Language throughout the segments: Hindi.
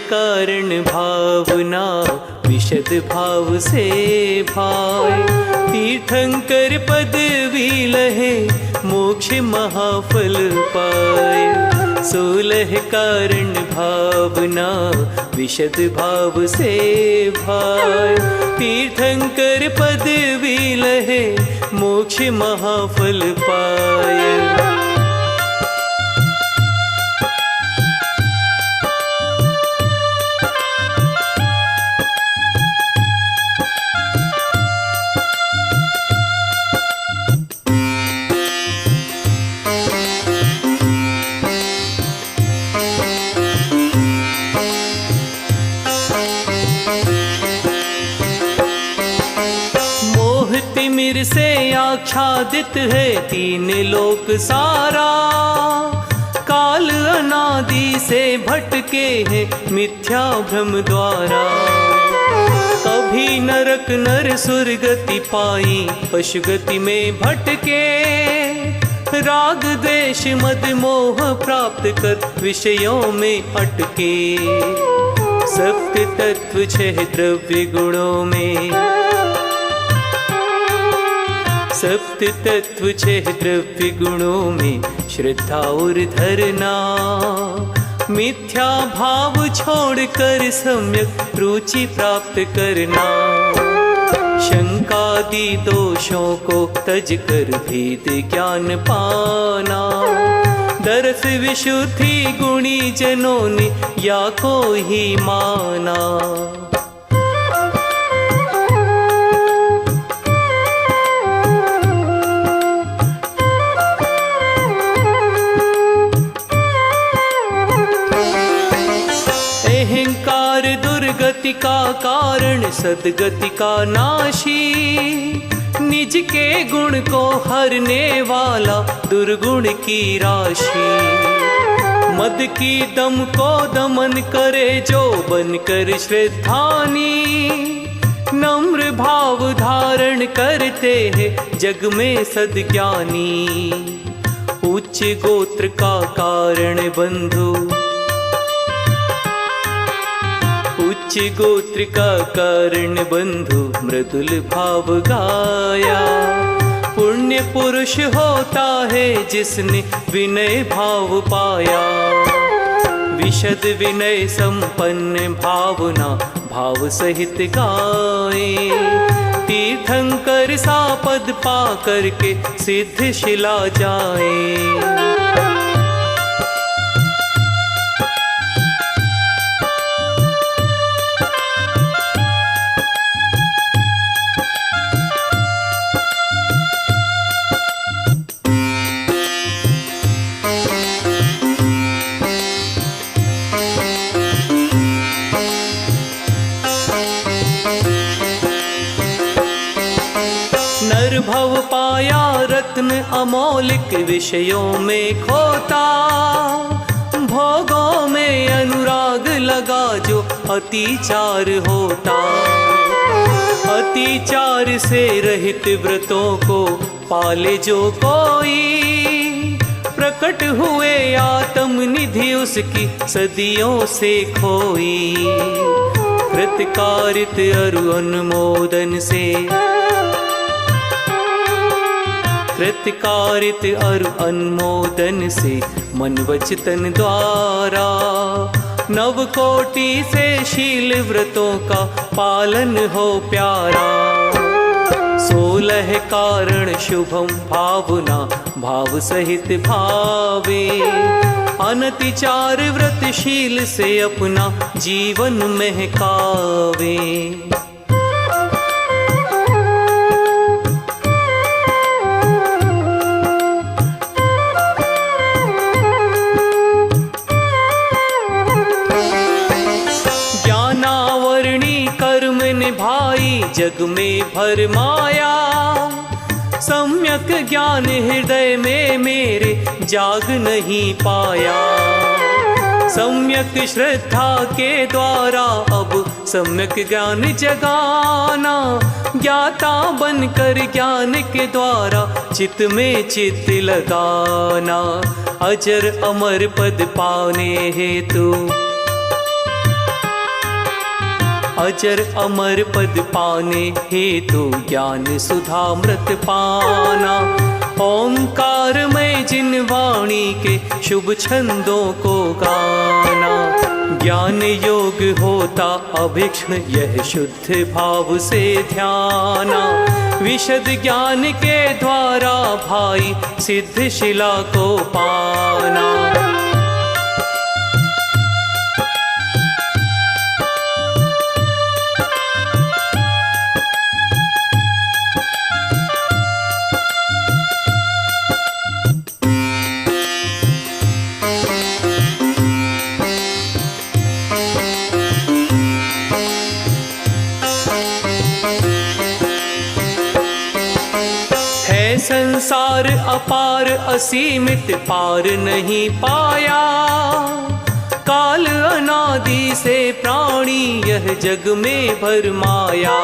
कारण भावना विशद भाव से भाए। तीर्थंकर पदवी लहे मोक्ष महाफल पाए। 16 कारण भावना विशद भाव से भाए। तीर्थंकर पदवी लहे मोक्ष महाफल पाए। तिमिर से आच्छादित है 3 लोक सारा। काल अनादि से भटके हैं मिथ्या भ्रम द्वारा। कभी नरक नर सुरगति पाई पशु गति में भटके। राग द्वेष मद मोह प्राप्त कर विषयों में अटके। सप्त तत्व 6 द्रव्य गुणों में। सप्त तत्व 6 द्रव्य गुणों में श्रद्धा और धरना। मिथ्या भाव छोड़कर सम्यक रुचि प्राप्त करना। शंकादि दोषों को तज कर भेद ज्ञान पाना। दरस विशुद्धि गुणी जनों ने या को ही माना। अहंकार दुर्गति का कारण सद्गति का नाशी। निज के गुण को हरने वाला दुर्गुण की राशि। मद की दम को दमन करे जो बनकर श्रद्धानी। नम्र भाव धारण करते हैं जग में सद्ज्ञानी। उच्च गोत्र का कारण बंधु। उच्च गोत्र का कारण बंधु मृदुल भाव गाया। पुण्य पुरुष होता है जिसने विनय भाव पाया। विशद विनय संपन्न भावना भाव सहित गाए। तीर्थंकर सा पद पा करके सिद्ध शिला जाए। नर भव पाया रत्न अमौलिक विषयों में खोता। भोगों में अनुराग लगा जो अतिचार होता। अतिचार से रहित व्रतों को पाले जो कोई। प्रकट हुए आत्म निधि उसकी सदियों से खोई। कृतकारित अरु अनुमोदन से। कृतकारित अरु अनुमोदन से मन वचन द्वारा। नव कोटि से शील व्रतों का पालन हो प्यारा। 16 कारण शुभम भावना भाव सहित भावे। अनतिचार व्रतशील से अपना जीवन महकावे। भाई जग में भर माया। सम्यक ज्ञान हृदय में मेरे जाग नहीं पाया। सम्यक श्रद्धा के द्वारा अब सम्यक ज्ञान जगाना। ज्ञाता बनकर ज्ञान के द्वारा चित्त में चित्त लगाना। अजर अमर पद पाने हेतु अजर अमर पद पाने हेतु ज्ञान सुधामृत पाना। ओंकार में जिन वाणी के शुभ छंदों को गाना। ज्ञान योग होता अभीक्ष्ण यह शुद्ध भाव से ध्याना। विशद ज्ञान के द्वारा भाई सिद्ध शिला को पाना। संसार अपार असीमित पार नहीं पाया। काल अनादि से प्राणी यह जग में भरमाया।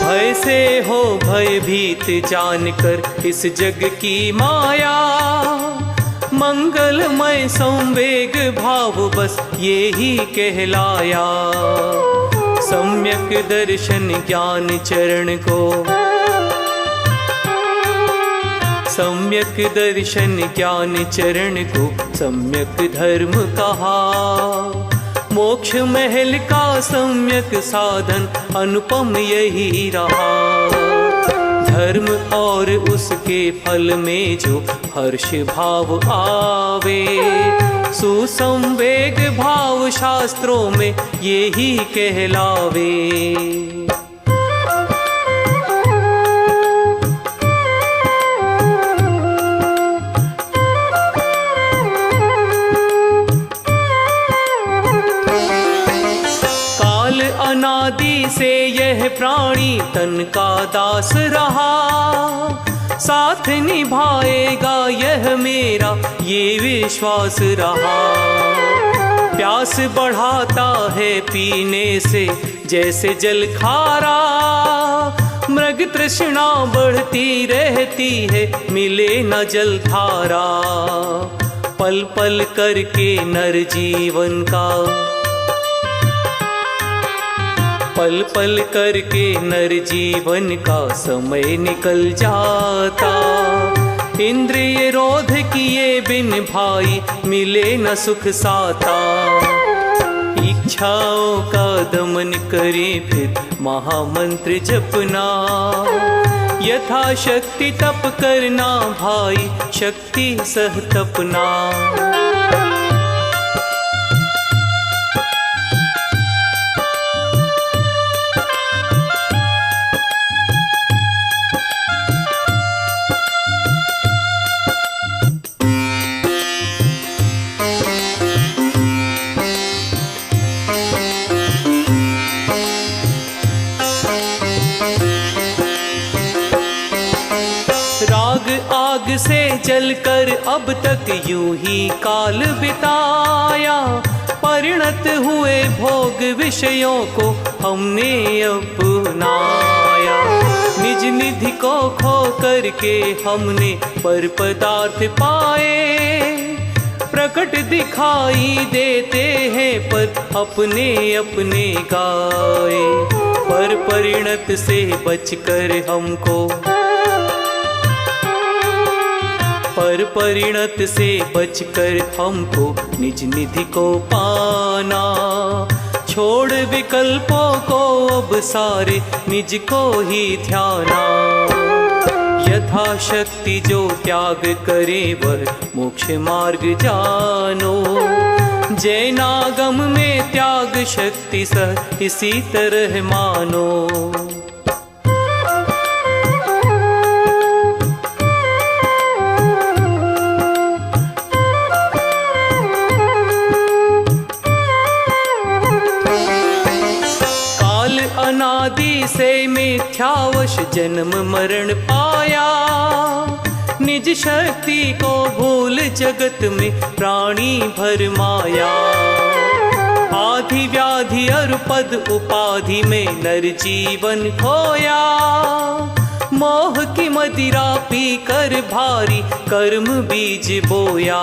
भय से हो भयभीत जानकर इस जग की माया। मंगलमय संवेग भाव बस ये ही कहलाया। सम्यक दर्शन ज्ञान चरण को। सम्यक दर्शन ज्ञान चरण को सम्यक धर्म कहा। मोक्ष महल का सम्यक साधन अनुपम यही रहा। धर्म और उसके फल में जो हर्ष भाव आवे। सुसंवेग भाव शास्त्रों में यही कहलावे। अनादि से यह प्राणी तन का दास रहा। साथ निभाएगा यह मेरा ये विश्वास रहा। प्यास बढ़ाता है पीने से जैसे जल खारा। मृग तृष्णा बढ़ती रहती है मिले न जल धारा। पल पल करके नर जीवन का। पल पल करके नर जीवन का समय निकल जाता। इंद्रिय रोध किए बिन भाई मिले न सुख साता। इच्छाओं का दमन करे फिर महामंत्र जपना। यथाशक्ति तप करना भाई शक्ति सह तपना। राग आग से जलकर अब तक यूं ही काल बिताया। परिणत हुए भोग विषयों को हमने अपनाया। निज निधि को खो करके हमने पर पदार्थ पाए। प्रकट दिखाई देते हैं पर अपने अपने गाए। पर परिणत से बचकर हमको। पर परिणत से बचकर हमको निज निधि को पाना। छोड़ विकल्पों को अब सारे निज को ही ध्याना। यथाशक्ति जो त्याग करे वह मोक्ष मार्ग जानो। जैनागम में त्याग शक्ति सह इसी तरह मानो। अनादि से मिथ्यावश जन्म मरण पाया। निज शक्ति को भूल जगत में प्राणी भरमाया। आधि व्याधि और पद उपाधि में नर जीवन खोया। मोह की मदिरा पी कर भारी कर्म बीज बोया।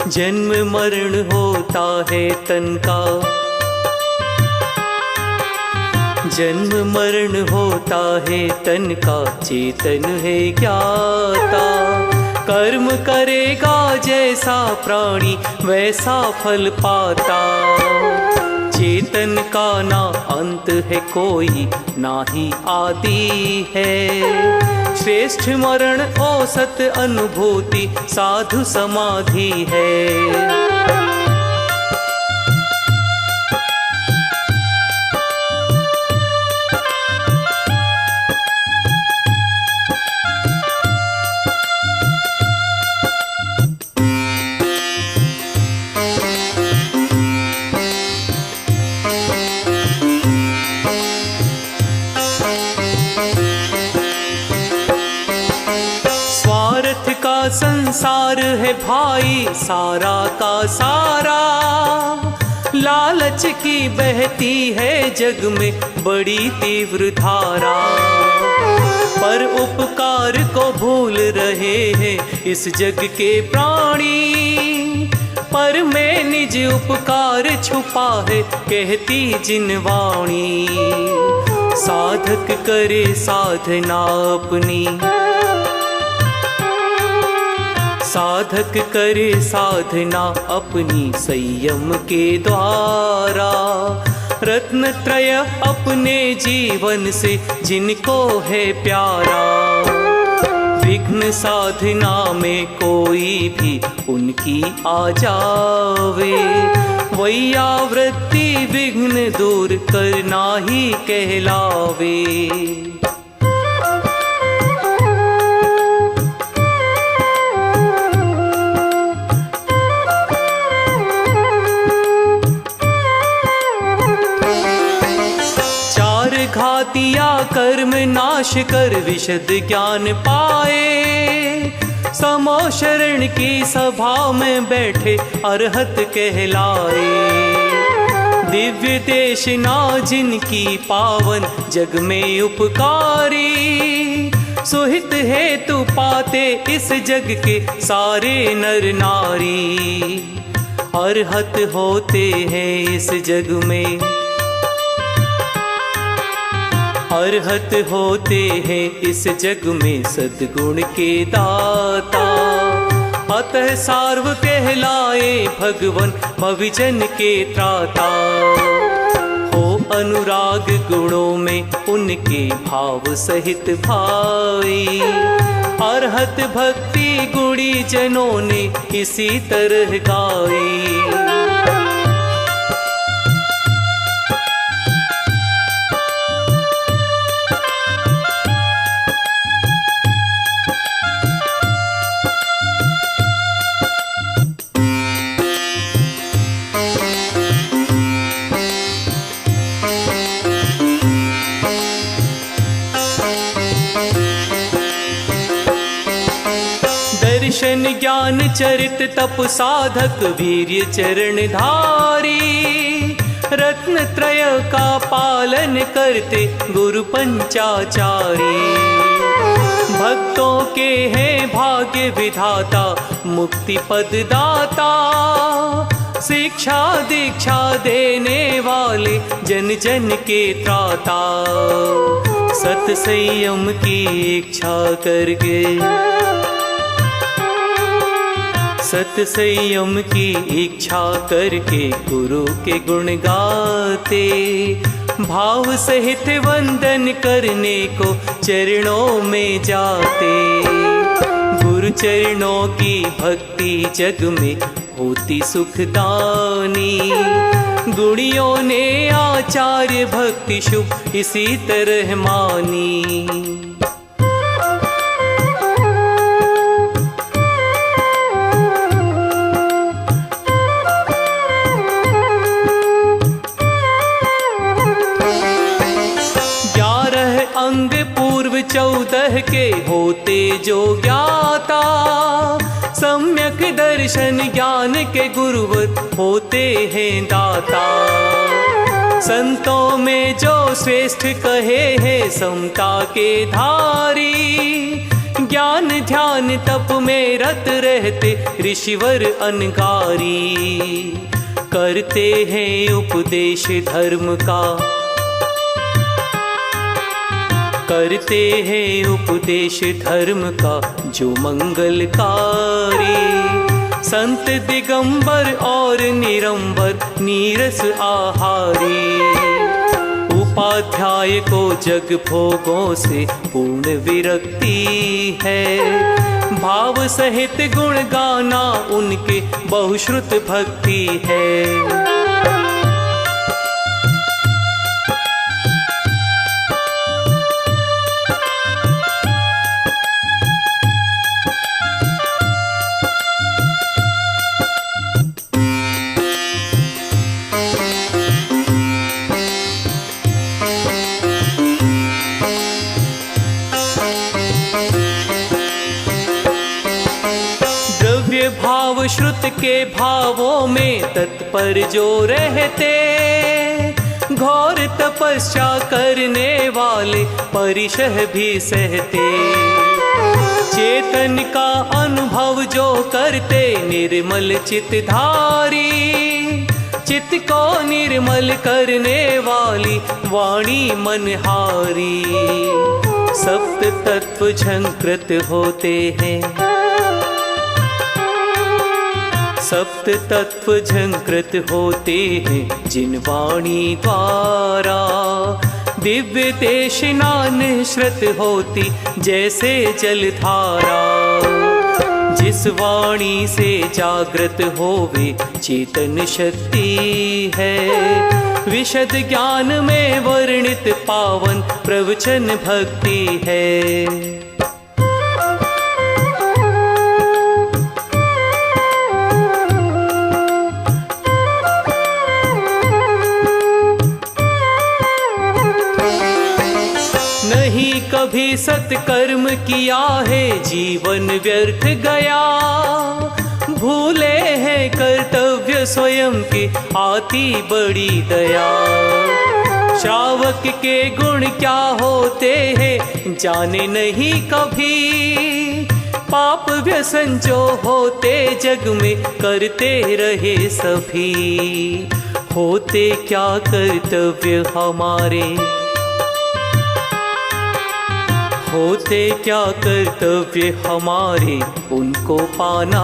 जन्म मरण होता है तन का। जन्म मरण होता है तन का, चेतन है ज्ञाता। कर्म करेगा जैसा प्राणी वैसा फल पाता। चेतन का ना अंत है कोई, ना ही आदि है। श्रेष्ठ मरण औसत अनुभूति साधु समाधि है। संसार है भाई सारा का सारा, लालच की बहती है जग में बड़ी तीव्र धारा। पर उपकार को भूल रहे हैं इस जग के प्राणी, पर में निज उपकार छुपा है कहती जिन वाणी। साधक करे साधना अपनी, साधक करे साधना अपनी संयम के द्वारा। रत्न त्रय अपने जीवन से जिनको है प्यारा। विघ्न साधना में कोई भी उनकी आ जावे, वैयावृत्ति विघ्न दूर करना ही कहलावे। घातिया कर्म नाश कर विशद ज्ञान पाए। समो शरण की सभा में बैठे अरहत कहलाए। दिव्य देश ना जिनकी पावन जग में उपकारी। सुहित हेतु पाते इस जग के सारे नर नारी। अरहत होते हैं इस जग में, अरहत होते हैं इस जग में सद्गुण के दाता। अतः सार्व कहलाए भगवन भविजन के त्राता। हो अनुराग गुणों में उनके भाव सहित भाई। अरहत भक्ति गुणी जनों ने इसी तरह गाई। दर्शन ज्ञान चरित तप साधक वीर्य चरण धारी। रत्न त्रय का पालन करते गुरु पंचाचारी। भक्तों के हैं भाग्य विधाता मुक्ति पद दाता। शिक्षा दीक्षा देने वाले जन जन के त्राता। सत संयम की इच्छा करके, सत संयम की इच्छा करके गुरु के गुण गाते। भाव सहित वंदन करने को चरणों में जाते। गुरु चरणों की भक्ति जग में होती सुखदानी। गुणियों ने आचार्य भक्ति शुभ इसी तरह मानी। अंग पूर्व 14 के होते जो ज्ञाता। सम्यक दर्शन ज्ञान के गुरुवर होते हैं दाता। संतों में जो श्रेष्ठ कहे हैं समता के धारी। ज्ञान ध्यान तप में रत रहते ऋषिवर अनगारी। करते हैं उपदेश धर्म का, करते हैं उपदेश धर्म का जो मंगलकारी। संत दिगंबर और निरंबर नीरस आहारी। उपाध्याय को जग भोगों से पूर्ण विरक्ति है। भाव सहित गुण गाना उनके बहुश्रुत भक्ति है। भाव श्रुत के भावों में तत्पर जो रहते, घोर तपस्या करने वाले परिशह भी सहते। चेतन का अनुभव जो करते निर्मल चित्तधारी, चित्त को निर्मल करने वाली वाणी मनहारी। सप्त तत्व झंकृत होते हैं, सप्त तत्व झंकृत होते हैं जिन वाणी द्वारा। दिव्य देशना निश्रत होती जैसे जलधारा। जिस वाणी से जागृत होवे चेतन शक्ति है। विशद ज्ञान में वर्णित पावन प्रवचन भक्ति है। कभी सत्कर्म किया है जीवन व्यर्थ गया। भूले हैं कर्तव्य स्वयं की आती बड़ी दया। श्रावक के गुण क्या होते हैं जाने नहीं कभी। पाप व्यसन जो होते जग में करते रहे सभी। होते क्या कर्तव्य हमारे, होते क्या कर्तव्य हमारे उनको पाना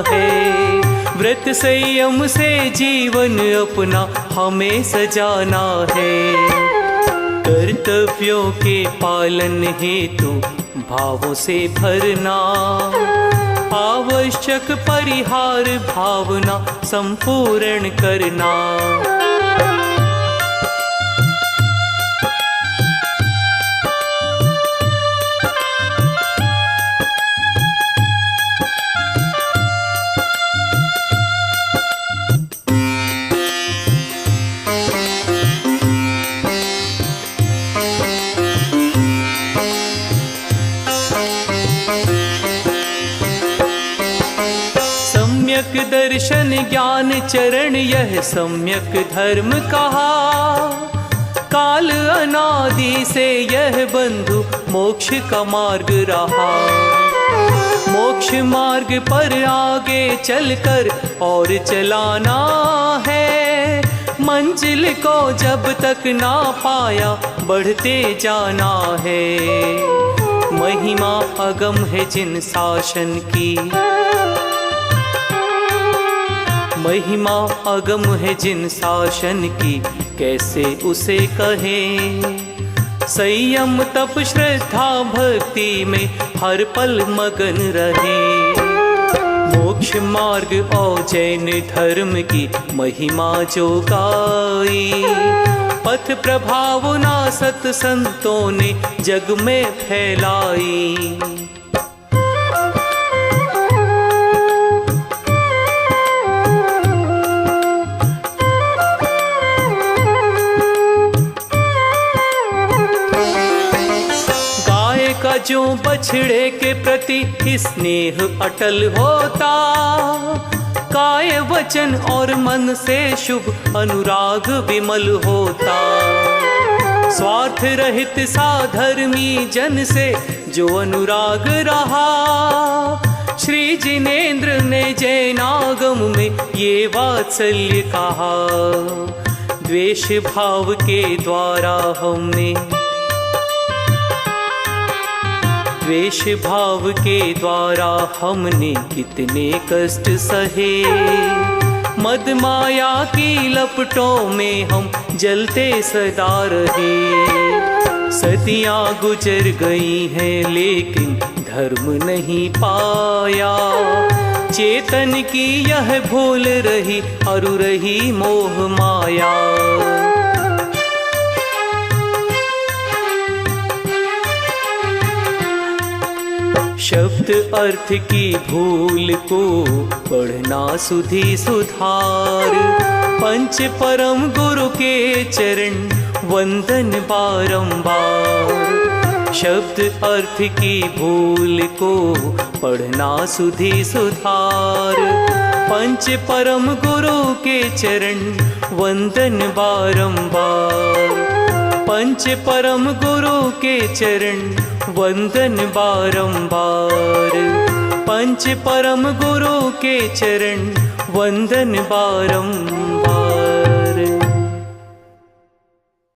है। व्रत संयम से जीवन अपना हमें सजाना है। कर्तव्यों के पालन हेतु भावों से भरना। आवश्यक परिहार भावना संपूर्ण करना। सम्यक दर्शन ज्ञान चरण यह सम्यक धर्म कहा। काल अनादि से यह बंधु मोक्ष का मार्ग रहा। मोक्ष मार्ग पर आगे चलकर और चलाना है। मंजिल को जब तक ना पाया बढ़ते जाना है। महिमा अगम है जिन शासन की, महिमा अगम है जिन शासन की कैसे उसे कहें। संयम तप श्रद्धा भक्ति में हर पल मगन रहे। मोक्ष मार्ग और जैन धर्म की महिमा जो गाई। पथ प्रभावना सत संतों ने जग में फैलाई। का जो बछड़े के प्रति स्नेह अटल होता। काय वचन और मन से शुभ अनुराग विमल होता। स्वार्थ रहित साधर्मी जन से जो अनुराग रहा। श्री जिनेंद्र ने जैनागम में ये वात्सल्य कहा। द्वेष भाव के द्वारा हमने द्वेष भाव के द्वारा हमने कितने कष्ट सहे, मद माया की लपटों में हम जलते सदा रहे। सदियां गुजर गई हैं लेकिन धर्म नहीं पाया, चेतन की यह भूल रही अरु रही मोह माया। शब्द अर्थ की भूल को पढ़ना सुधी सुधार, पंच परम गुरु के चरण वंदन बारंबार। शब्द अर्थ की भूल को पढ़ना सुधी सुधार, पंच परम गुरु के चरण वंदन बारंबार। पंच परम गुरु के चरण वंदन बारंबार। पंच परम गुरु के चरण वंदन बारंबार।